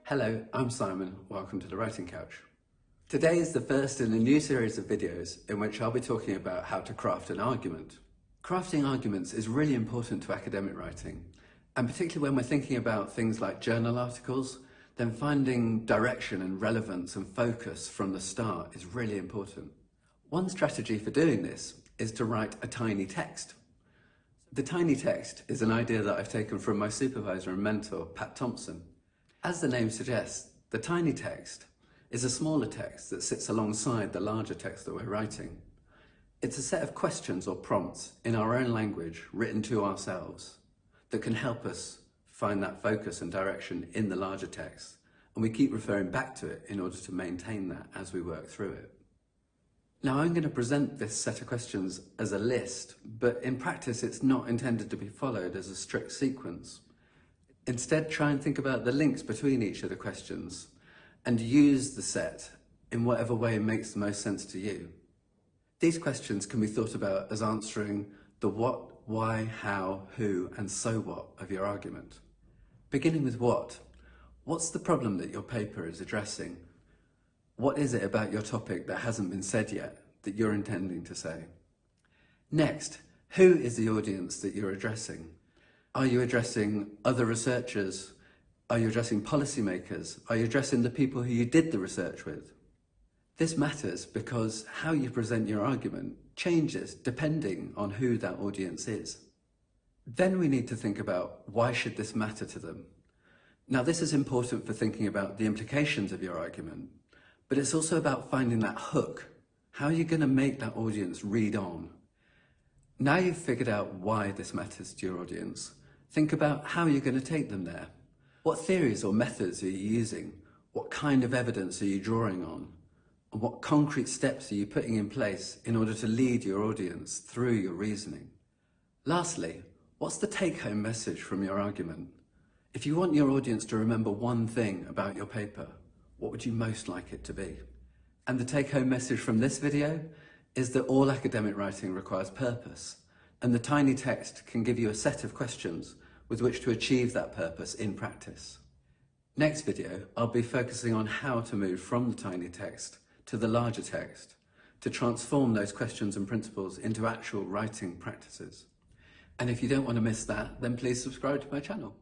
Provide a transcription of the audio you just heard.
Hello, I'm Simon. Welcome to the Writing Couch. Today is the first in a new series of videos in which I'll be talking about how to craft an argument. Crafting arguments is really important to academic writing, and particularly when we're thinking about things like journal articles, then finding direction and relevance and focus from the start is really important. One strategy for doing this is to write a tiny text. The tiny text is an idea that I've taken from my supervisor and mentor, Pat Thompson. As the name suggests, the tiny text is a smaller text that sits alongside the larger text that we're writing. It's a set of questions or prompts in our own language written to ourselves that can help us find that focus and direction in the larger text, and we keep referring back to it in order to maintain that as we work through it. Now, I'm going to present this set of questions as a list, but in practice it's not intended to be followed as a strict sequence. Instead, try and think about the links between each of the questions and use the set in whatever way makes the most sense to you. These questions can be thought about as answering the what, why, how, who, and so what of your argument. Beginning with what. What's the problem that your paper is addressing? What is it about your topic that hasn't been said yet that you're intending to say? Next, who is the audience that you're addressing? Are you addressing other researchers? Are you addressing policymakers? Are you addressing the people who you did the research with? This matters because how you present your argument changes depending on who that audience is. Then we need to think about why should this matter to them? Now, this is important for thinking about the implications of your argument, but it's also about finding that hook. How are you going to make that audience read on? Now you've figured out why this matters to your audience, think about how you're going to take them there. What theories or methods are you using? What kind of evidence are you drawing on? And what concrete steps are you putting in place in order to lead your audience through your reasoning? Lastly, what's the take-home message from your argument? If you want your audience to remember one thing about your paper, what would you most like it to be? And the take-home message from this video is that all academic writing requires purpose, and the tiny text can give you a set of questions with which to achieve that purpose in practice. Next video, I'll be focusing on how to move from the tiny text to the larger text to transform those questions and principles into actual writing practices. And if you don't want to miss that, then please subscribe to my channel.